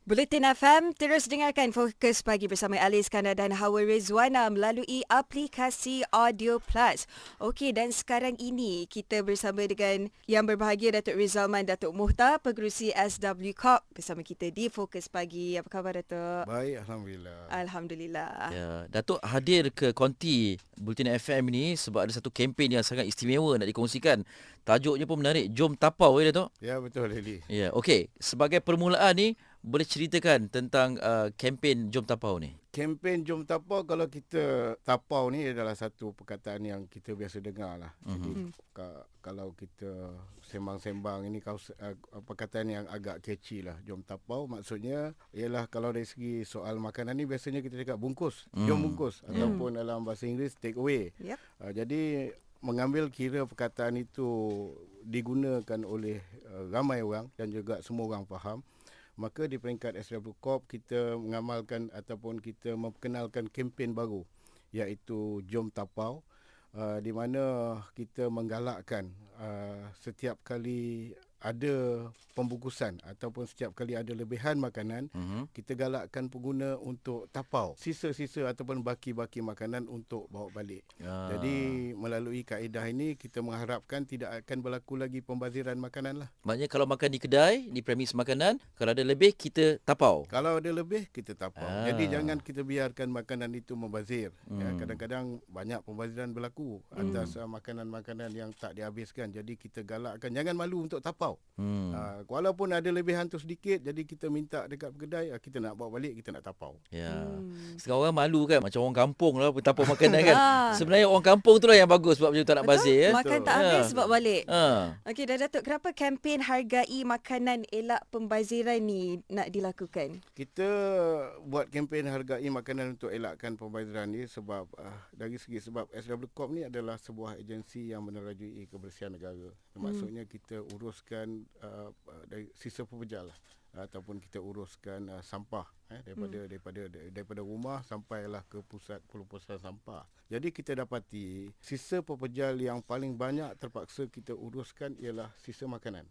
Bulletin FM terus dengarkan Fokus Pagi bersama Ali Iskandar dan Hawa Rizwana melalui aplikasi Audio Plus. Okey, dan sekarang ini kita bersama dengan yang berbahagia Datuk Rizalman Datuk Muhtar, Pengerusi SW Corp bersama kita di Fokus Pagi. Apa khabar Datuk? Baik, Alhamdulillah. Alhamdulillah. Ya, Datuk hadir ke konti Bulletin FM ni sebab ada satu kempen yang sangat istimewa nak dikongsikan. Tajuknya pun menarik, Jom Tapau ya Datuk? Ya, betul Lily. Ya, okey. Sebagai permulaan ni, boleh ceritakan tentang kempen Jom Tapau ni? Kempen Jom Tapau, kalau kita tapau ni adalah satu perkataan yang kita biasa dengar lah. Jadi kalau kita sembang-sembang ini perkataan yang agak catchy lah. Jom Tapau maksudnya ialah kalau dari segi soal makanan ni biasanya kita cakap bungkus. Jom bungkus. Ataupun dalam bahasa Inggeris take away. Yep. Jadi mengambil kira perkataan itu digunakan oleh ramai orang dan juga semua orang faham, maka di peringkat SW Corp kita mengamalkan ataupun kita memperkenalkan kempen baru iaitu Jom Tapau, di mana kita menggalakkan setiap kali ada pembungkusan ataupun setiap kali ada lebihan makanan, kita galakkan pengguna untuk tapau sisa-sisa ataupun baki-baki makanan untuk bawa balik. Jadi melalui kaedah ini kita mengharapkan tidak akan berlaku lagi pembaziran makanan lah. Maknanya kalau makan di kedai, di premis makanan, kalau ada lebih kita tapau. Kalau ada lebih kita tapau. Jadi jangan kita biarkan makanan itu membazir. Ya, kadang-kadang banyak pembaziran berlaku atas makanan-makanan yang tak dihabiskan. Jadi kita galakkan jangan malu untuk tapau. Walaupun ada lebihan tu sedikit, jadi kita minta dekat kedai, kita nak bawa balik, kita nak tapau. Ya. Sekarang orang malu kan, macam orang kampung lah tapau makanan kan. Sebenarnya orang kampung tu lah yang bagus sebab macam tak nak bazir ya. Makan tak habis sebab balik. Ha. Okey, dah Datuk, kenapa kempen hargai makanan elak pembaziran ni nak dilakukan? Kita buat kempen hargai makanan untuk elakkan pembaziran ni sebab dari segi sebab SW Corp ni adalah sebuah agensi yang menerajui kebersihan negara. Maksudnya kita uruskan dari sisa pepejal lah, ataupun kita uruskan sampah daripada rumah sampailah ke pusat pelupusan sampah. Jadi kita dapati sisa pepejal yang paling banyak terpaksa kita uruskan ialah sisa makanan.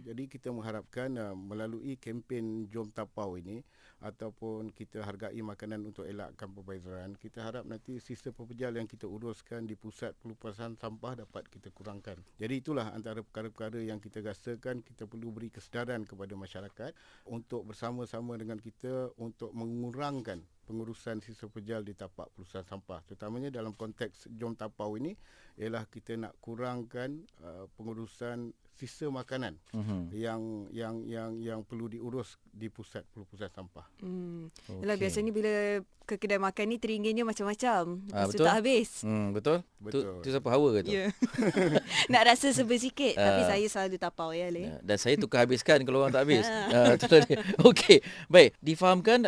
Jadi kita mengharapkan melalui kempen Jom Tapau ini ataupun kita hargai makanan untuk elakkan pembaziran, kita harap nanti sisa pepejal yang kita uruskan di pusat pelupusan sampah dapat kita kurangkan. Jadi itulah antara perkara-perkara yang kita rasakan kita perlu beri kesedaran kepada masyarakat untuk bersama-sama dengan kita untuk mengurangkan pengurusan sisa pepejal di tapak pelupusan sampah. Terutamanya dalam konteks Jom Tapau ini ialah kita nak kurangkan pengurusan sisa makanan yang perlu diurus di pusat pelupusan sampah. Yalah, biasanya bila ke kedai makan ni teringinnya macam-macam. Lepas tu betul. tak habis. Betul? Betul. Tu siapa Hawa ke tu? Ya. Nak rasa serba sikit. Tapi saya selalu tapau ya, Le. Ya, dan saya tukar habiskan kalau orang tak habis. Itulah dia. Okey, baik. Difahamkan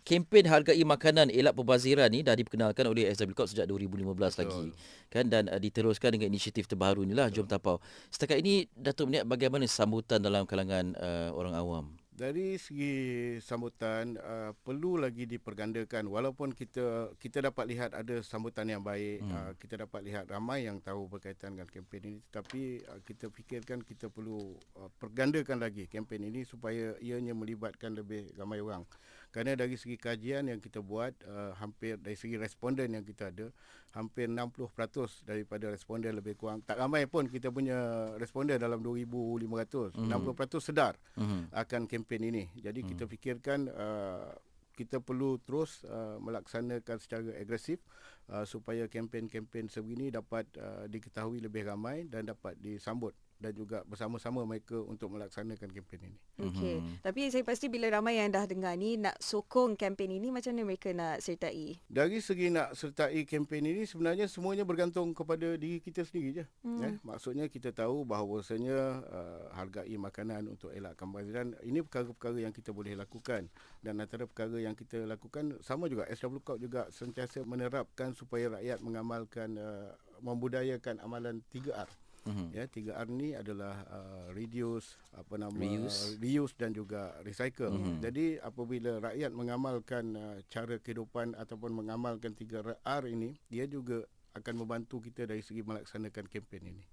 kempen hargai makanan elak pembaziran ni dah diperkenalkan oleh SW Corp sejak 2015 lagi. Kan, dan diteruskan dengan inisiatif terbaru inilah Jom Tapau. Setakat ini Datuk melihat bagaimana sambutan dalam kalangan orang awam? Dari segi sambutan perlu lagi dipergandakan, walaupun kita dapat lihat ada sambutan yang baik, kita dapat lihat ramai yang tahu berkaitan dengan kempen ini, tetapi kita fikirkan kita perlu pergandakan lagi kempen ini supaya ianya melibatkan lebih ramai orang. Kerana dari segi kajian yang kita buat, hampir dari segi responden yang kita ada, hampir 60% daripada responden lebih kurang, tak ramai pun kita punya responden dalam 2,500, 60% sedar akan kempen ini. Jadi kita fikirkan kita perlu terus melaksanakan secara agresif supaya kempen-kempen sebegini dapat diketahui lebih ramai dan dapat disambut dan juga bersama-sama mereka untuk melaksanakan kempen ini. Okey. Tapi saya pasti bila ramai yang dah dengar ni nak sokong kempen ini, macam mana mereka nak sertai? Dari segi nak sertai kempen ini sebenarnya semuanya bergantung kepada diri kita sendiri je. Maksudnya kita tahu bahawasanya hargai makanan untuk elakkan pembaziran, ini perkara-perkara yang kita boleh lakukan. Dan antara perkara yang kita lakukan sama juga, SW Corp juga sentiasa menerapkan supaya rakyat mengamalkan membudayakan amalan 3R. Ya, 3R ni adalah reduce, reuse dan juga recycle. Jadi apabila rakyat mengamalkan cara kehidupan ataupun mengamalkan 3R ini, dia juga akan membantu kita dari segi melaksanakan kempen ini.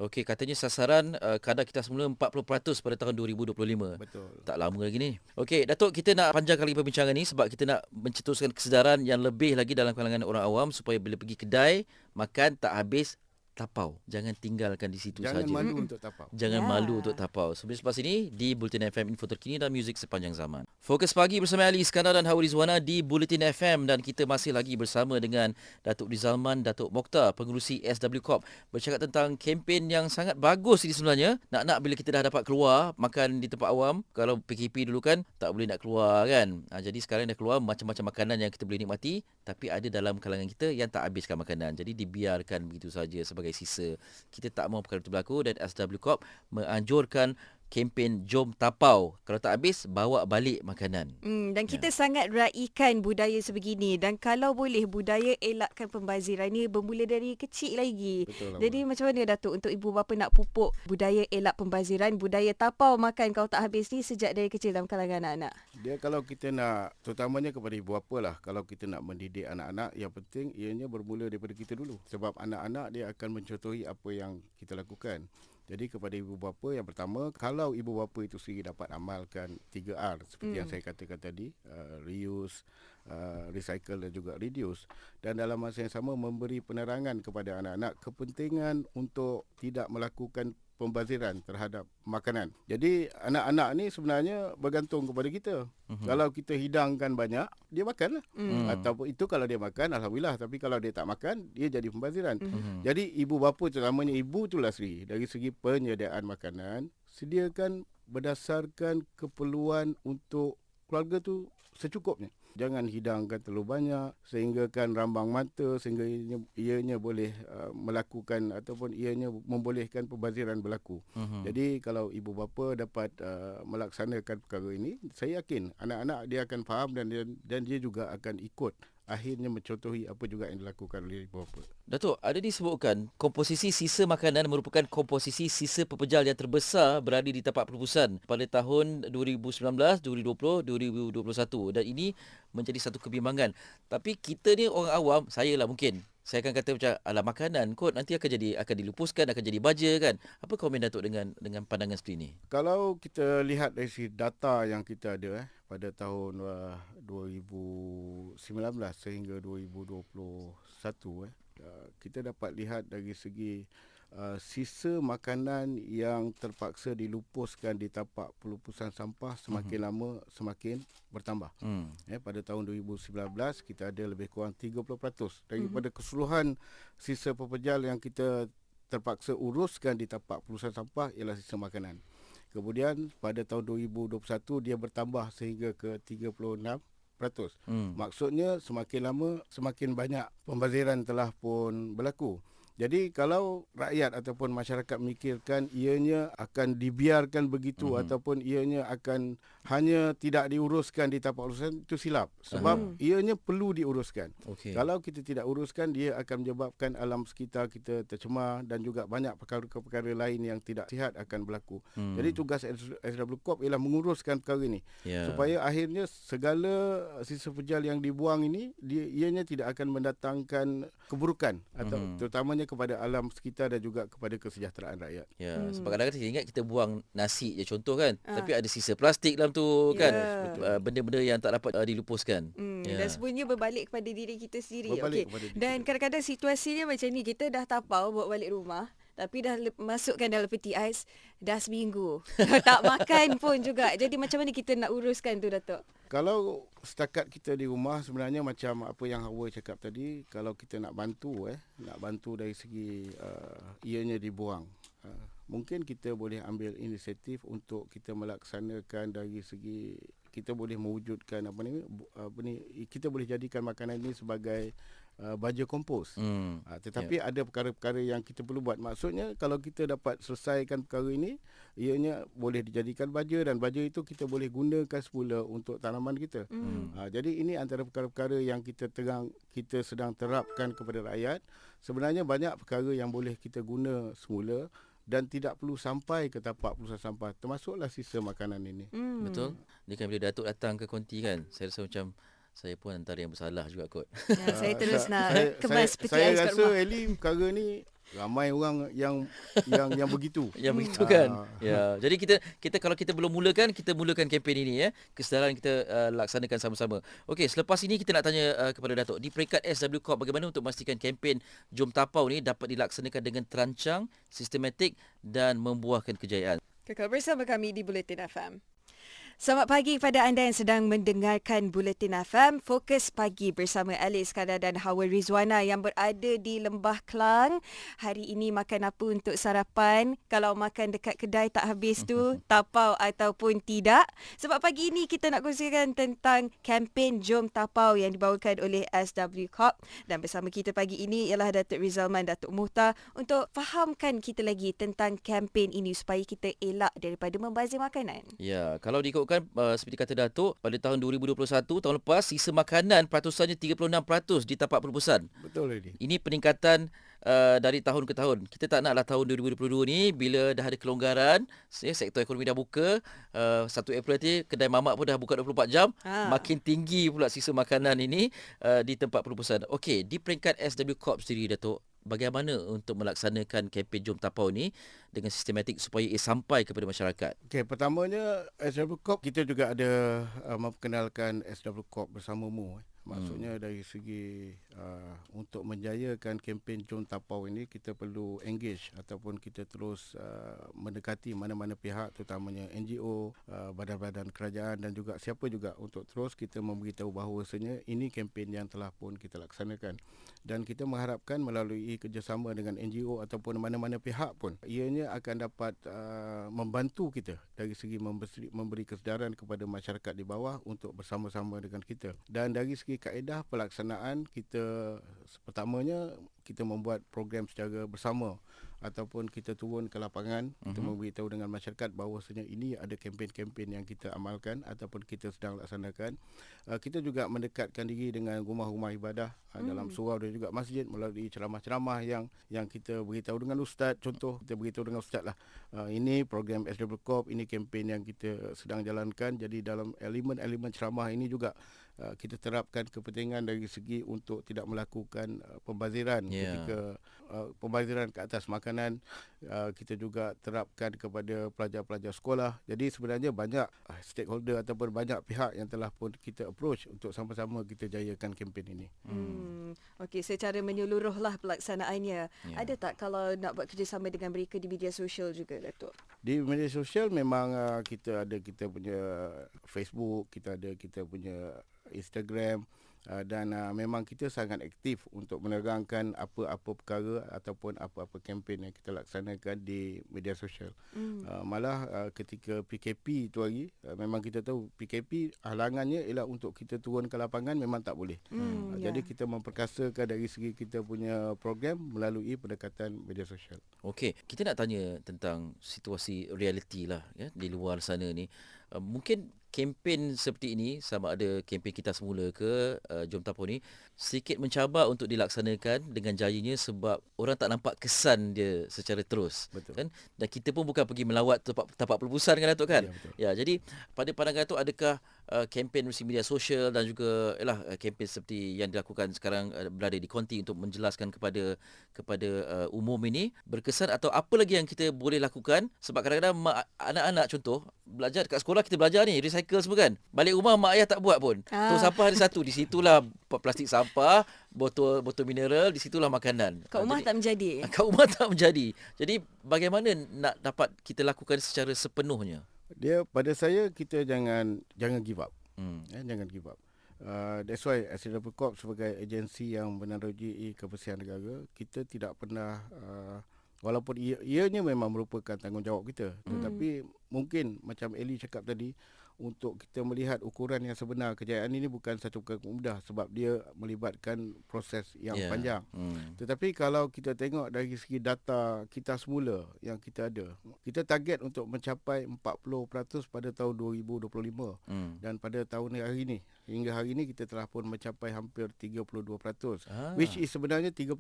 Okey, katanya sasaran kadar kita semula 40% pada tahun 2025. Betul. Tak lama lagi ni. Okey, Datuk, kita nak panjangkan lagi perbincangan ni sebab kita nak mencetuskan kesedaran yang lebih lagi dalam kalangan orang awam supaya bila pergi kedai makan tak habis tapau. Jangan tinggalkan di situ saja. Jangan malu untuk tapau. Jangan malu untuk tapau. Sebelum selepas ini di Bulletin FM, info terkini dan muzik sepanjang zaman. Fokus pagi bersama Ali Iskandar dan Hawa Rizwana di Bulletin FM dan kita masih lagi bersama dengan Datuk Rizalman Datuk Mokhtar, pengerusi SW Corp, bercakap tentang kempen yang sangat bagus ini sebenarnya. Nak-nak bila kita dah dapat keluar makan di tempat awam, kalau PKP dulu kan tak boleh nak keluar kan. Jadi sekarang dah keluar macam-macam makanan yang kita boleh nikmati, tapi ada dalam kalangan kita yang tak habiskan makanan. Jadi dibiarkan begitu saja sebagai sisa. Kita tak mahu perkara itu berlaku dan SW Corp menganjurkan kempen Jom Tapau. Kalau tak habis, bawa balik makanan. Dan kita sangat raikan budaya sebegini. Dan kalau boleh, budaya elakkan pembaziran ni bermula dari kecil lagi. Betul lah, Jadi macam mana Datuk untuk ibu bapa nak pupuk budaya elak pembaziran, budaya tapau makan kalau tak habis ni sejak dari kecil dalam kalangan anak-anak? Dia kalau kita nak, terutamanya kepada ibu bapa lah, kalau kita nak mendidik anak-anak, yang penting ianya bermula daripada kita dulu. Sebab anak-anak dia akan mencontohi apa yang kita lakukan. Jadi kepada ibu bapa, yang pertama, kalau ibu bapa itu sendiri dapat amalkan 3R seperti yang saya katakan tadi, reuse, recycle dan juga reduce, dan dalam masa yang sama memberi penerangan kepada anak-anak kepentingan untuk tidak melakukan pembaziran terhadap makanan. Jadi anak-anak ni sebenarnya bergantung kepada kita. Kalau kita hidangkan banyak, dia makanlah. Ataupun itu kalau dia makan, alhamdulillah. Tapi kalau dia tak makan, dia jadi pembaziran. Jadi ibu bapa, terutamanya ibu itulah Sri, dari segi penyediaan makanan, sediakan berdasarkan keperluan untuk keluarga tu secukupnya. Jangan hidangkan terlalu banyak sehingga kan rambang mata, sehingga ianya boleh melakukan ataupun ianya membolehkan pembaziran berlaku. Jadi kalau ibu bapa dapat melaksanakan perkara ini, saya yakin anak-anak dia akan faham dan dia juga akan ikut, akhirnya mencontohi apa juga yang dilakukan oleh ibu bapa. Datuk, ada disebutkan komposisi sisa makanan merupakan komposisi sisa pepejal yang terbesar berada di tapak perlupusan pada tahun 2019, 2020, 2021 dan ini menjadi satu kebimbangan. Tapi kita ni orang awam, saya lah mungkin, saya akan kata macam alah makanan kot nanti akan dilupuskan, akan jadi baja kan. Apa komen Datuk dengan pandangan seperti ini? Kalau kita lihat dari segi data yang kita ada pada tahun 2019 sehingga 2021, kita dapat lihat dari segi sisa makanan yang terpaksa dilupuskan di tapak pelupusan sampah semakin lama semakin bertambah. Pada tahun 2019 kita ada lebih kurang 30% daripada keseluruhan sisa pepejal yang kita terpaksa uruskan di tapak pelupusan sampah ialah sisa makanan. Kemudian pada tahun 2021 dia bertambah sehingga ke 36%. Maksudnya semakin lama semakin banyak pembaziran telah pun berlaku. Jadi kalau rakyat ataupun masyarakat memikirkan ianya akan dibiarkan begitu ataupun ianya akan hanya tidak diuruskan di tapak urusan, itu silap. Sebab ianya perlu diuruskan. Kalau kita tidak uruskan, dia akan menyebabkan alam sekitar kita tercemar dan juga banyak perkara-perkara lain yang tidak sihat akan berlaku. Jadi tugas SW Corp ialah menguruskan perkara ini. Supaya akhirnya segala sisa pejal yang dibuang ini, ianya tidak akan mendatangkan keburukan atau terutamanya kepada alam sekitar dan juga kepada kesejahteraan rakyat. Sebab kadang-kadang saya ingat kita buang nasi je contoh kan, tapi ada sisa plastik dalam tu kan, benda-benda yang tak dapat dilupuskan. Dan sebenarnya berbalik kepada diri kita sendiri. Berbalik kepada diri Dan kita. kadang-kadang situasinya macam ni, kita dah tapau bawa balik rumah, tapi dah masukkan dalam peti ais dah seminggu. Tak makan pun juga. Jadi macam mana kita nak uruskan tu, Datuk? Kalau setakat kita di rumah, sebenarnya macam apa yang Hawa cakap tadi, kalau kita nak bantu dari segi ianya dibuang, mungkin kita boleh ambil inisiatif untuk kita melaksanakan dari segi kita boleh mewujudkan kita boleh jadikan makanan ini sebagai baja kompos. Tetapi ada perkara-perkara yang kita perlu buat. Maksudnya kalau kita dapat selesaikan perkara ini, ianya boleh dijadikan baja dan baja itu kita boleh gunakan semula untuk tanaman kita. Jadi ini antara perkara-perkara yang kita sedang terapkan kepada rakyat. Sebenarnya banyak perkara yang boleh kita guna semula dan tidak perlu sampai ke tapak pelurusan sampah, termasuklah sisa makanan ini. Betul. Ni kan bila Datuk datang ke konti kan, saya rasa macam Saya pun antara yang bersalah juga kot. Saya terus nak kemas peti saya ais kat rasa rumah. Ellie perkara ni ramai orang yang begitu. Yang begitu kan. Ya. Jadi kita kalau kita belum mulakan, kita mulakan kempen ini ya. Kesedaran kita laksanakan sama-sama. Okey, selepas ini kita nak tanya kepada Datuk, di peringkat SW Corp bagaimana untuk memastikan kempen Jom Tapau ni dapat dilaksanakan dengan terancang, sistematik dan membuahkan kejayaan. Kekal bersama kami di Bulletin FM. Selamat pagi kepada anda yang sedang mendengarkan Bulletin FM. Fokus pagi bersama Ali Iskandar dan Hawa Rizwana yang berada di Lembah Kelang. Hari ini makan apa untuk sarapan? Kalau makan dekat kedai tak habis tu, tapau ataupun tidak. Sebab pagi ini kita nak kongsikan tentang kempen Jom Tapau yang dibawakan oleh SW Corp. Dan bersama kita pagi ini ialah Datuk Rizalman, Datuk Muhtar untuk fahamkan kita lagi tentang kempen ini supaya kita elak daripada membazir makanan. Ya, kalau diikutkan seperti kata Datuk, pada tahun 2021, tahun lepas, sisa makanan peratusannya 36% di tapak perlubusan. Betul Ellie. Ini peningkatan dari tahun ke tahun. Kita tak naklah tahun 2022 ni bila dah ada kelonggaran, sektor ekonomi dah buka, 1 April nanti kedai mamak pun dah buka 24 jam, makin tinggi pula sisa makanan ini di tempat perlubusan. Okey, di peringkat SW Corp sendiri Datuk, bagaimana untuk melaksanakan kempen Jom Tapau ni dengan sistematik supaya ia sampai kepada masyarakat? Okey, pertamanya SW Corp kita juga ada memperkenalkan SW Corp bersamamu. Maksudnya dari segi untuk menjayakan kempen Jom Tapau ini, kita perlu engage ataupun kita terus mendekati mana-mana pihak, terutamanya NGO, badan-badan kerajaan dan juga siapa juga untuk terus kita memberitahu bahawasanya ini kempen yang telah pun kita laksanakan. Dan kita mengharapkan melalui kerjasama dengan NGO ataupun mana-mana pihak pun, ianya akan dapat membantu kita dari segi memberi kesedaran kepada masyarakat di bawah untuk bersama-sama dengan kita. Dan dari segi kaedah pelaksanaan, kita pertamanya kita membuat program secara bersama ataupun kita turun ke lapangan, kita memberitahu dengan masyarakat bahawasanya ini ada kempen-kempen yang kita amalkan ataupun kita sedang laksanakan. Kita juga mendekatkan diri dengan rumah-rumah ibadah dalam surau dan juga masjid melalui ceramah-ceramah yang kita beritahu dengan ustaz. Contoh, kita beritahu dengan ustaz lah, ini program SW Corp, ini kempen yang kita sedang jalankan. Jadi dalam elemen-elemen ceramah ini juga kita terapkan kepentingan dari segi untuk tidak melakukan pembaziran ketika pembaziran ke atas makanan. Kita juga terapkan kepada pelajar-pelajar sekolah. Jadi sebenarnya banyak stakeholder ataupun banyak pihak yang telah pun kita approach untuk sama-sama kita jayakan kempen ini. Okey, secara menyeluruhlah pelaksanaannya. Ada tak kalau nak buat kerjasama dengan mereka di media sosial juga, Datuk? Di media sosial memang kita punya Facebook, kita punya Instagram, dan memang kita sangat aktif untuk menerangkan apa-apa perkara ataupun apa-apa kempen yang kita laksanakan di media sosial. Malah ketika PKP tu hari, memang kita tahu PKP halangannya ialah untuk kita turun ke lapangan memang tak boleh. Jadi kita memperkasakan dari segi kita punya program melalui pendekatan media sosial. Okey, kita nak tanya tentang situasi realiti lah ya, di luar sana ni. Mungkin kempen seperti ini, sama ada kempen kita semula ke Jom Tapau ni, sedikit mencabar untuk dilaksanakan dengan jayanya sebab orang tak nampak kesan dia secara terus. Betul. Kan? Dan kita pun bukan pergi melawat tapak perlubusan kan Datuk kan? Ya, betul. Ya, jadi pada pandangan Datuk, adakah kempen melalui media sosial dan juga kempen seperti yang dilakukan sekarang berada di konti untuk menjelaskan kepada umum ini berkesan, atau apa lagi yang kita boleh lakukan? Sebab kadang-kadang anak-anak contoh belajar dekat sekolah, kita belajar ni recycle semua kan, balik rumah mak ayah tak buat pun. Tong sampah ada satu, di situlah plastik sampah, botol mineral, di situlah makanan. Kat rumah tak menjadi. Kat rumah tak menjadi. Jadi bagaimana nak dapat kita lakukan secara sepenuhnya? Dia pada saya, kita jangan give up. Jangan give up. That's why SW Corp sebagai agensi yang menerojuki kebersihan negara, kita tidak pernah walaupun ianya memang merupakan tanggungjawab kita, tetapi mungkin macam Ellie cakap tadi, untuk kita melihat ukuran yang sebenar kejayaan ini bukan satu perkara mudah sebab dia melibatkan proses yang panjang. Tetapi kalau kita tengok dari segi data kita semula yang kita ada, kita target untuk mencapai 40% pada tahun 2025. Dan pada tahun hari ini, hingga hari ini kita telah pun mencapai hampir 32%. Which is sebenarnya 32%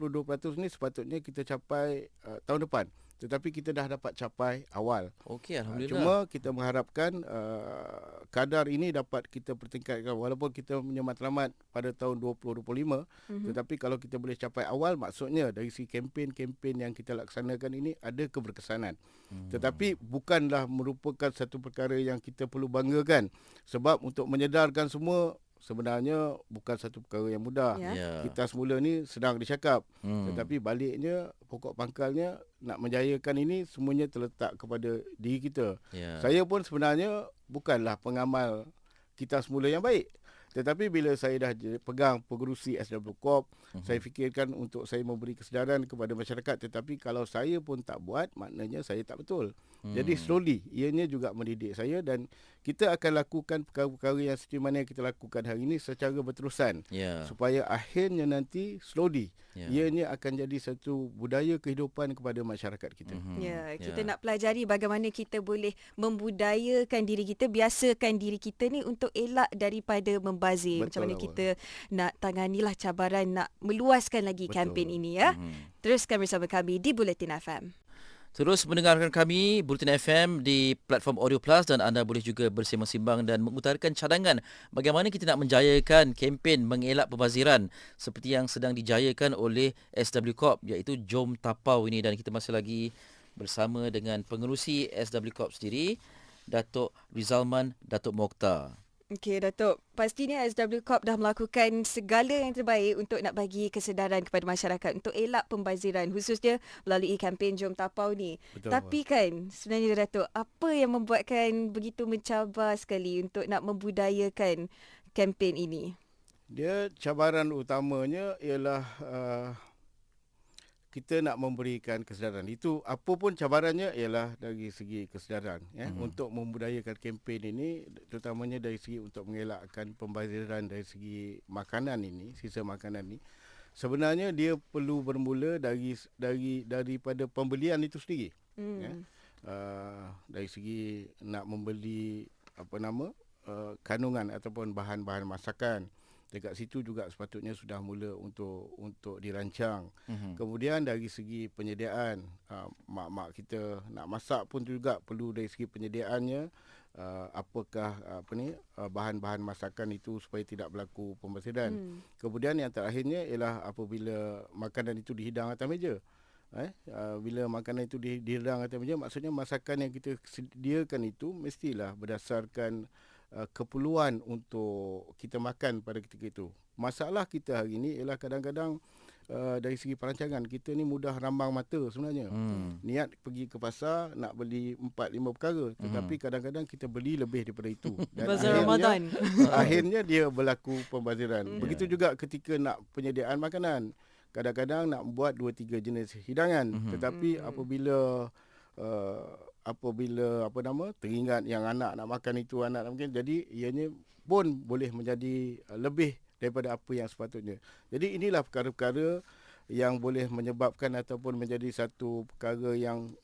ni sepatutnya kita capai tahun depan. tetapi kita dah dapat capai awal. Okey, alhamdulillah. Cuma kita mengharapkan kadar ini dapat kita pertingkatkan walaupun kita punya matlamat pada tahun 2025, tetapi kalau kita boleh capai awal, maksudnya dari segi kempen-kempen yang kita laksanakan ini ada keberkesanan. Tetapi bukanlah merupakan satu perkara yang kita perlu banggakan, sebab untuk menyedarkan semua sebenarnya bukan satu perkara yang mudah. Ya. Kita semula ni sedang dicakap, tetapi baliknya pokok pangkalnya nak menjayakan ini semuanya terletak kepada diri kita. Ya. Saya pun sebenarnya bukanlah pengamal kita semula yang baik, tetapi bila saya dah pegang pengerusi SW Corp, saya fikirkan untuk saya memberi kesedaran kepada masyarakat, tetapi kalau saya pun tak buat, maknanya saya tak betul. Jadi slowly ianya juga mendidik saya, dan kita akan lakukan perkara-perkara yang seperti mana yang kita lakukan hari ini secara berterusan, Ya. supaya akhirnya nanti slowly Ya. ianya akan jadi satu budaya kehidupan kepada masyarakat kita. Ya, kita nak pelajari bagaimana kita boleh membudayakan diri kita, biasakan diri kita ni untuk elak daripada membazir. Macam Betul, mana awak. kita nak tanganilah cabaran nak meluaskan lagi Betul. kempen ini ya. Teruskan bersama kami di Bulletin FM. Terus mendengarkan kami Bulletin FM di platform Audio Plus, dan anda boleh juga bersembang-sembang dan mengutarakan cadangan bagaimana kita nak menjayakan kempen mengelak pembaziran seperti yang sedang dijayakan oleh SW Corp, iaitu Jom Tapau ini. Dan kita masih lagi bersama dengan pengerusi SW Corp sendiri, Datuk Rizalman Datuk Mokhtar. Okey Datuk, pastinya SW Corp dah melakukan segala yang terbaik untuk nak bagi kesedaran kepada masyarakat untuk elak pembaziran, khususnya melalui kempen Jom Tapau ni. Betul, Tapi kan sebenarnya Datuk, apa yang membuatkan begitu mencabar sekali untuk nak membudayakan kempen ini? Dia cabaran utamanya ialah kita nak memberikan kesedaran. Itu apa pun cabarannya ialah dari segi kesedaran untuk membudayakan kempen ini, terutamanya dari segi untuk mengelakkan pembaziran dari segi makanan ini, sisa makanan ini. Sebenarnya dia perlu bermula daripada pembelian itu sendiri. Dari segi nak membeli kandungan ataupun bahan-bahan masakan. Dekat situ juga sepatutnya sudah mula untuk dirancang. Kemudian dari segi penyediaan, mak-mak kita nak masak pun juga perlu dari segi penyediaannya, apakah bahan-bahan masakan itu supaya tidak berlaku pembaziran. Kemudian yang terakhirnya ialah apabila makanan itu dihidang atas meja. Bila makanan itu dihidang atas meja, maksudnya masakan yang kita sediakan itu mestilah berdasarkan keperluan untuk kita makan pada ketika itu. Masalah kita hari ini ialah kadang-kadang dari segi perancangan kita ni mudah rambang mata sebenarnya. Niat pergi ke pasar nak beli 4-5 perkara, tetapi kadang-kadang kita beli lebih daripada itu. Dan Bazar Ramadan. akhirnya dia berlaku pembaziran. Begitu juga ketika nak penyediaan makanan. Kadang-kadang nak buat 2-3 jenis hidangan, tetapi apabila teringat yang anak nak makan itu, anak nak makan, jadi ianya pun boleh menjadi lebih daripada apa yang sepatutnya. Jadi inilah perkara-perkara yang boleh menyebabkan ataupun menjadi satu perkara yang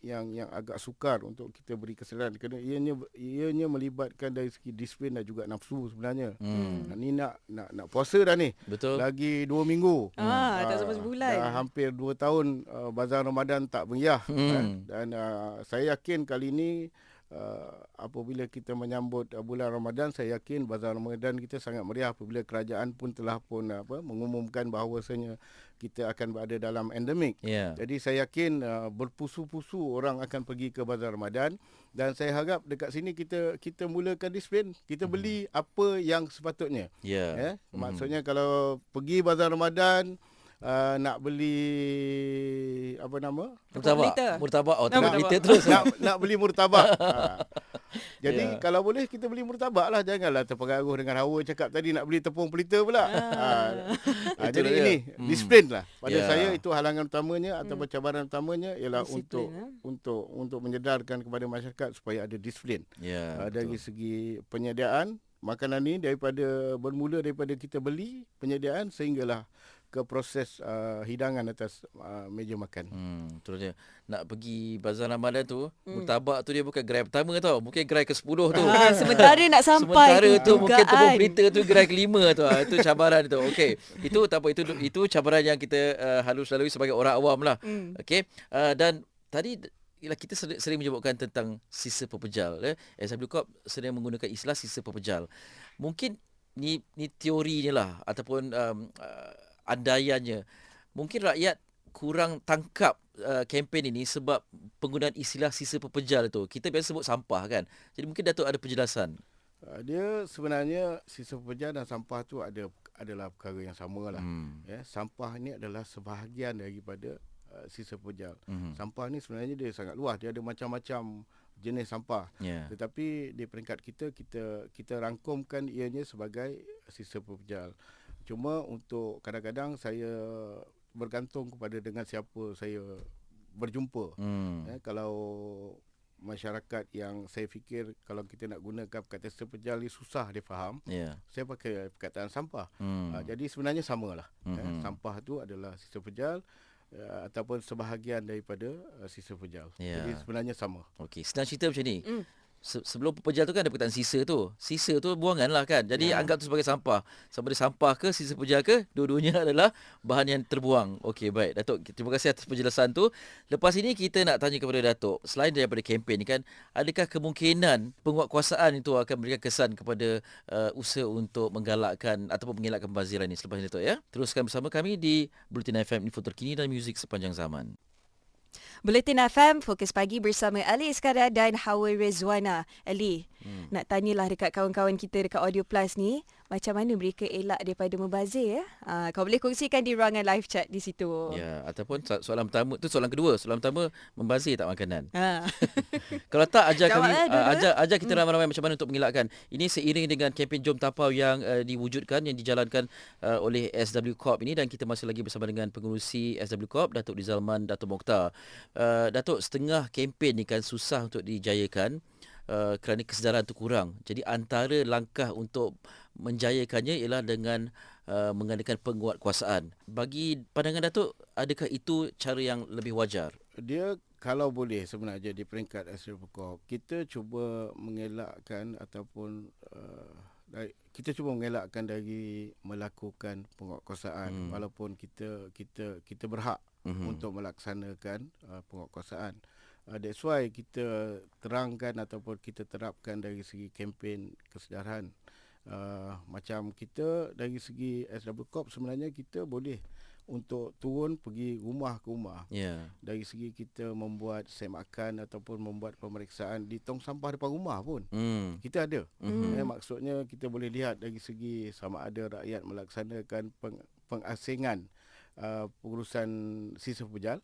agak sukar untuk kita beri kesedaran, kerana ianya melibatkan dari segi disiplin dan juga nafsu sebenarnya. Ni nak puasa dah ni. Betul. Lagi 2 minggu. Tak sampai sebulan. Dah hampir 2 tahun bazar Ramadan tak meriah. Dan saya yakin kali ini apabila kita menyambut bulan Ramadan, saya yakin bazar Ramadan kita sangat meriah apabila kerajaan pun telah mengumumkan bahawasanya kita akan berada dalam endemik. Jadi saya yakin berpusu-pusu orang akan pergi ke bazar Ramadan, dan saya harap dekat sini kita mulakan disiplin, kita beli apa yang sepatutnya. Maksudnya kalau pergi bazar Ramadan nak beli Murtabak. Nak- terus. nak beli murtabak. Jadi kalau boleh kita beli murtabak lah, janganlah terpengaruh dengan hawa cakap tadi nak beli tepung pelita pula. Jadi dia. ini disiplin lah. Pada Ya. saya itu halangan utamanya atau cabaran utamanya ialah Disiplin, untuk menyedarkan kepada masyarakat supaya ada disiplin. Dari Betul. segi penyediaan makanan ni, bermula daripada kita beli penyediaan sehinggalah ke proses hidangan atas meja makan. Betul dia. Nak pergi bazar Ramadan tu, murtabak tu dia bukan gerai pertama tau. Mungkin gerai ke-10 tu. Sementara nak sampai Sementara tu mungkin tepung dugaan. pelita tu gerai ke-5 tu. Itu cabaran tu. Okey. Itu tak apa, itu cabaran yang kita harus lalui sebagai orang awam lah. Okey. Dan tadi ialah kita sering menyebutkan tentang sisa pepejal. SW Corp sering menggunakan istilah sisa pepejal. Mungkin ni teorinya lah ataupun andaiannya. Mungkin rakyat kurang tangkap kempen ini sebab penggunaan istilah sisa pepejal tu. Kita biasa sebut sampah kan. Jadi mungkin Datuk ada penjelasan. Dia sebenarnya sisa pepejal dan sampah tu adalah perkara yang sama lah. Ya, sampah ni adalah sebahagian daripada sisa pepejal. Sampah ni sebenarnya dia sangat luas. Dia ada macam-macam jenis sampah. Tetapi di peringkat kita rangkumkan ianya sebagai sisa pepejal. Cuma untuk kadang-kadang saya bergantung kepada dengan siapa saya berjumpa. Kalau masyarakat yang saya fikir kalau kita nak gunakan perkataan sisa pepejal ni susah dia faham, saya pakai perkataan sampah. Jadi sebenarnya samalah. Sampah tu adalah sisa pepejal ataupun sebahagian daripada sisa pepejal. Jadi sebenarnya sama. Okey, senang cerita macam ni. Sebelum pepejal tu kan ada perkataan sisa tu. Sisa tu buangan lah kan. Jadi anggap tu sebagai sampah. Sama ada sampah ke sisa pepejal ke, dua-duanya adalah bahan yang terbuang. Okey, baik. Datuk, terima kasih atas penjelasan tu. Lepas ini kita nak tanya kepada Datuk, selain daripada kempen ni kan, adakah kemungkinan penguatkuasaan itu akan memberikan kesan kepada usaha untuk menggalakkan ataupun mengelakkan pembaziran ni selepas ini, Datuk ya? Teruskan bersama kami di Bulletin FM, info terkini dan muzik sepanjang zaman. Buletin FM, Fokus Pagi bersama Ali Iskandar dan Hawa Rezwana. Ali, nak tanyalah dekat kawan-kawan kita dekat Audio Plus ni, macam mana mereka elak daripada membazir ya? Kau boleh kongsikan di ruangan live chat di situ. Ya, ataupun soalan pertama tu, soalan kedua. Soalan pertama, membazir tak makanan? Kalau tak, ajar kami, ajar kita ramai-ramai macam mana untuk mengelakkan. Ini seiring dengan kempen Jom Tapau yang diwujudkan, yang dijalankan oleh SW Corp ini, dan kita masih lagi bersama dengan pengurusi SW Corp, Datuk Rizalman, Datuk Mokhtar. Datuk, setengah kempen ni kan susah untuk dijayakan kerana kesedaran tu kurang. Jadi antara langkah untuk menjayakannya ialah dengan mengadakan penguatkuasaan. Bagi pandangan Datuk, adakah itu cara yang lebih wajar? Dia kalau boleh sebenarnya di peringkat SW Corp, kita cuba mengelakkan ataupun kita cuba mengelakkan dari melakukan penguatkuasaan walaupun kita berhak untuk melaksanakan penguatkuasaan. That's why kita terangkan ataupun kita terapkan dari segi kempen kesedaran. Macam kita dari segi SW Corp sebenarnya kita boleh untuk turun pergi rumah ke rumah. Dari segi kita membuat semakan ataupun membuat pemeriksaan di tong sampah depan rumah pun. Kita ada. Maksudnya kita boleh lihat dari segi sama ada rakyat melaksanakan pengasingan pengurusan sisa pepejal.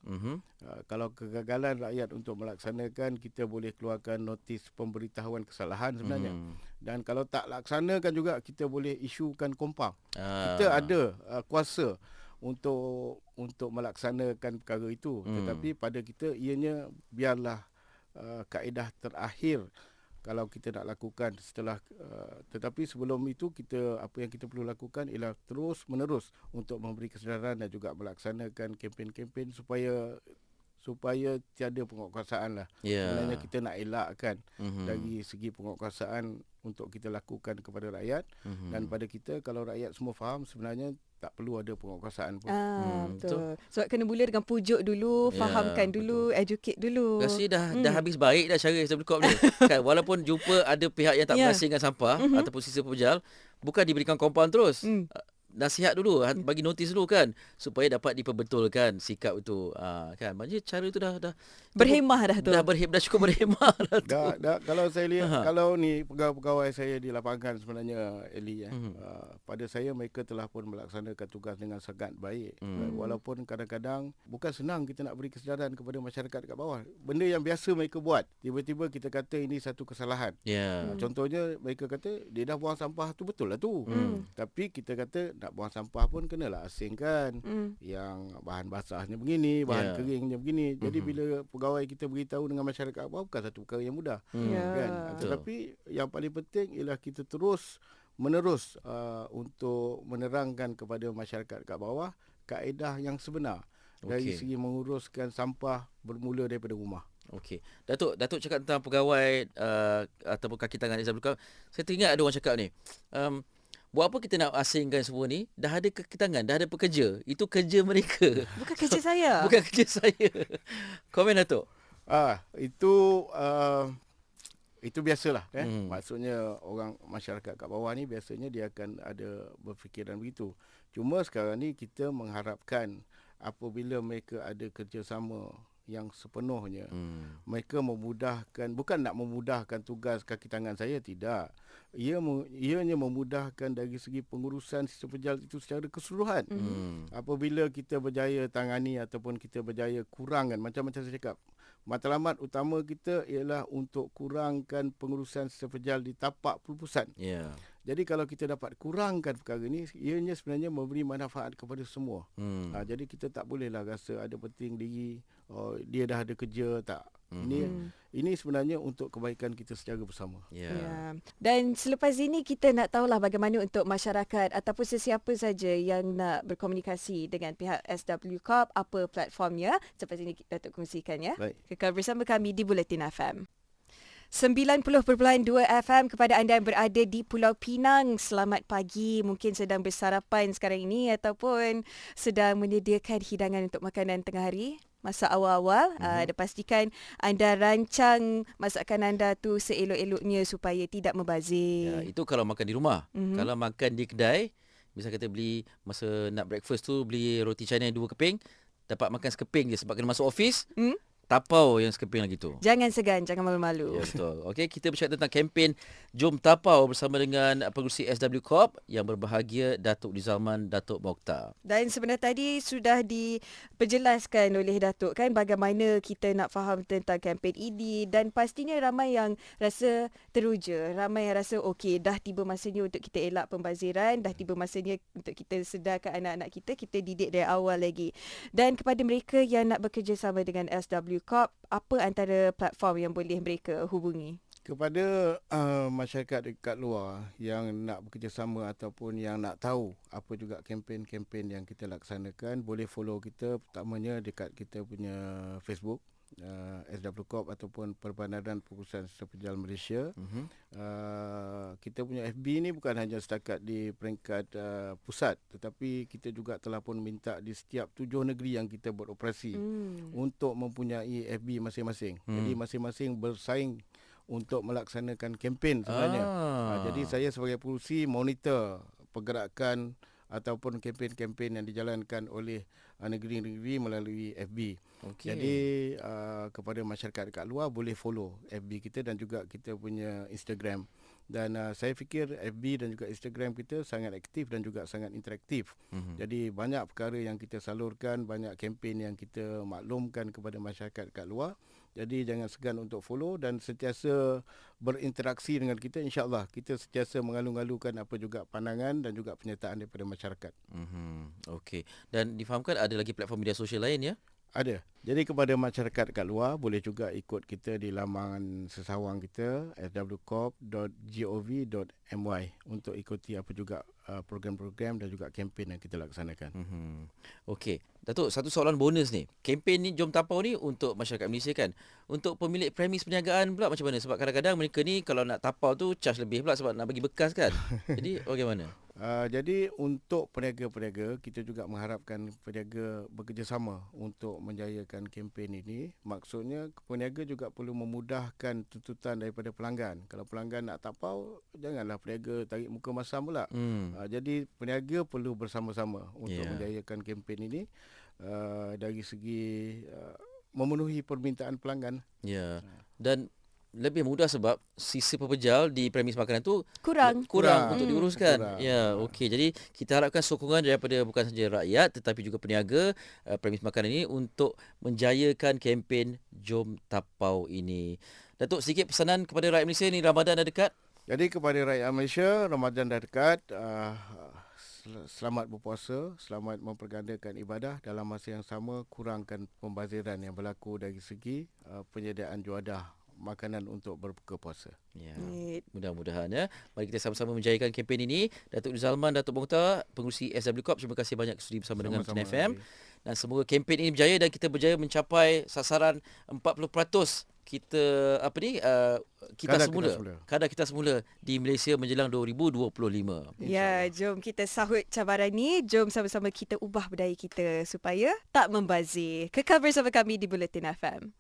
Kalau kegagalan rakyat untuk melaksanakan, kita boleh keluarkan notis pemberitahuan kesalahan sebenarnya. Dan kalau tak laksanakan juga, kita boleh isukan kompang. Kita ada kuasa untuk melaksanakan perkara itu. Tetapi pada kita ianya biarlah kaedah terakhir kalau kita nak lakukan setelah tetapi sebelum itu apa yang kita perlu lakukan ialah terus menerus untuk memberi kesedaran dan juga melaksanakan kempen-kempen supaya tiada penguatkuasaan lah. Sebenarnya kita nak elakkan dari segi penguatkuasaan untuk kita lakukan kepada rakyat. Dan pada kita, kalau rakyat semua faham, sebenarnya tak perlu ada penguatkuasaan pun. Betul. Sebab kena mula dengan pujuk dulu, fahamkan dulu, educate dulu. Rasa dah habis baik dah cara SW Corp ni. Kan, walaupun jumpa ada pihak yang tak berhasil dengan sampah ataupun sisa pepejal, bukan diberikan kompaun terus. Nasihat dulu, bagi notis dulu kan, supaya dapat diperbetulkan sikap itu. Kan, maksudnya cara tu dah berhemah dah tu. Dah cukup berhemah dah tu. Dah kalau saya lihat, kalau ni pegawai-pegawai saya di lapangan sebenarnya, Eli, pada saya mereka telah pun melaksanakan tugas dengan sangat baik. Walaupun kadang-kadang bukan senang kita nak beri kesedaran kepada masyarakat kat bawah. Benda yang biasa mereka buat, tiba-tiba kita kata ini satu kesalahan. Contohnya mereka kata dia dah buang sampah tu, betul lah tu. Tapi kita kata nak buang sampah pun kenalah asingkan yang bahan basahnya begini, bahan keringnya begini. Jadi bila pegawai kita beritahu dengan masyarakat bawah, bukan satu perkara yang mudah. Kan? Tetapi yang paling penting ialah kita terus menerus untuk menerangkan kepada masyarakat kat bawah kaedah yang sebenar dari segi menguruskan sampah bermula daripada rumah. Okey. Datuk cakap tentang pegawai ataupun kaki tangan SW Corp. Saya teringat ada orang cakap ni. Buat apa kita nak asingkan semua ni? Dah ada kaki tangan, dah ada pekerja. Itu kerja mereka. Bukan kerja saya. Bukan kerja saya. Komen Datuk. Itu biasalah Maksudnya orang masyarakat kat bawah ni biasanya dia akan ada berfikiran begitu. Cuma sekarang ni kita mengharapkan apabila mereka ada kerjasama yang sepenuhnya, mereka memudahkan, bukan nak memudahkan tugas kaki tangan saya, tidak. Ianya memudahkan dari segi pengurusan sistem pejal itu secara keseluruhan. Apabila kita berjaya tangani ataupun kita berjaya kurangkan, macam saya cakap, matlamat utama kita ialah untuk kurangkan pengurusan sistem pejal di tapak pelupusan. Jadi kalau kita dapat kurangkan perkara ni, ianya sebenarnya memberi manfaat kepada semua. Jadi kita tak bolehlah rasa ada penting diri, dia dah ada kerja, tak. Ini sebenarnya untuk kebaikan kita secara bersama. Dan selepas ini kita nak tahulah bagaimana untuk masyarakat ataupun sesiapa saja yang nak berkomunikasi dengan pihak SW Corp, apa platformnya. Selepas ini Datuk kongsikan ya. Baik. Kekal bersama kami di Buletin FM. 90.2 FM kepada anda yang berada di Pulau Pinang. Selamat pagi. Mungkin sedang bersarapan sekarang ini ataupun sedang menyediakan hidangan untuk makanan tengah hari. Masa awal-awal, dan pastikan anda rancang masakan anda tu seelok-eloknya supaya tidak membazir. Itu kalau makan di rumah. Kalau makan di kedai, misal kita beli masa nak breakfast tu, beli roti canai 2 keping, dapat makan sekeping je sebab kena masuk office. Tapau yang sekeping lagi tu. Jangan segan, jangan malu-malu. Ya, betul. Okey, kita bercakap tentang kempen Jom Tapau bersama dengan pengurusi SW Corp yang berbahagia Datuk Dizalman Datuk Mokhtar. Dan sebenarnya tadi sudah diperjelaskan oleh Datuk kan bagaimana kita nak faham tentang kempen ini, dan pastinya ramai yang rasa teruja, ramai yang rasa okey, dah tiba masanya untuk kita elak pembaziran, dah tiba masanya untuk kita sedarkan anak-anak kita didik dari awal lagi. Dan kepada mereka yang nak bekerjasama dengan SW Corp, apa antara platform yang boleh mereka hubungi? Kepada masyarakat dekat luar yang nak bekerjasama ataupun yang nak tahu apa juga kempen-kempen yang kita laksanakan, boleh follow kita pertamanya dekat kita punya Facebook, SW Corp ataupun Perbadanan Pengurusan Sistem Pejal Malaysia. Kita punya FB ni bukan hanya setakat di peringkat pusat, tetapi kita juga telah pun minta di setiap 7 negeri yang kita beroperasi untuk mempunyai FB masing-masing. Jadi masing-masing bersaing untuk melaksanakan kempen sebenarnya. Jadi saya sebagai pengurusi monitor pergerakan ataupun kempen-kempen yang dijalankan oleh negeri-negeri melalui FB. Jadi kepada masyarakat dekat luar boleh follow FB kita dan juga kita punya Instagram. Dan saya fikir FB dan juga Instagram kita sangat aktif dan juga sangat interaktif. Jadi banyak perkara yang kita salurkan, banyak kempen yang kita maklumkan kepada masyarakat dekat luar. Jadi jangan segan untuk follow dan sentiasa berinteraksi dengan kita. InsyaAllah kita sentiasa mengalu-alukan apa juga pandangan dan juga penyertaan daripada masyarakat. Okey. Dan difahamkan ada lagi platform media sosial lain ya? Ada. Jadi kepada masyarakat kat luar boleh juga ikut kita di laman sesawang kita swcorp.gov.my untuk ikuti apa juga program-program dan juga kempen yang kita laksanakan. Okey. Datuk, satu soalan bonus ni. Kempen ni Jom Tapau ni untuk masyarakat Malaysia kan. Untuk pemilik premis perniagaan pula macam mana? Sebab kadang-kadang mereka ni kalau nak tapau tu charge lebih pula sebab nak bagi bekas kan. Jadi bagaimana? Jadi untuk peniaga-peniaga, kita juga mengharapkan peniaga bekerjasama untuk menjayakan kempen ini. Maksudnya peniaga juga perlu memudahkan tuntutan daripada pelanggan. Kalau pelanggan nak tapau, janganlah peniaga tarik muka masam pula. Jadi peniaga perlu bersama-sama untuk menjayakan kempen ini dari segi memenuhi permintaan pelanggan. Ya. Dan lebih mudah sebab sisa pepejal di premis makanan tu Kurang untuk diuruskan. Kurang. Ya, okey. Jadi kita harapkan sokongan daripada bukan saja rakyat tetapi juga peniaga premis makanan ini untuk menjayakan kempen Jom Tapau ini. Datuk, sedikit pesanan kepada rakyat Malaysia ni, Ramadan dah dekat. Jadi kepada rakyat Malaysia, Ramadan dah dekat. Selamat berpuasa, selamat mempergandakan ibadah, dalam masa yang sama kurangkan pembaziran yang berlaku dari segi penyediaan juadah makanan untuk berbuka puasa. Ya. Mudah-mudahan ya. Mari kita sama-sama menjayakan kempen ini. Datuk Dizalman Datuk Mokhtar, pengurusi SW Corp, terima kasih banyak sudi bersama dengan Kina FM. Dan semoga kempen ini berjaya dan kita berjaya mencapai sasaran 40% kita kadar kita semula di Malaysia menjelang 2025. Ya, jom kita sahut cabaran ni. Jom sama-sama kita ubah budaya kita supaya tak membazir. Kekal bersama kami di Buletin FM.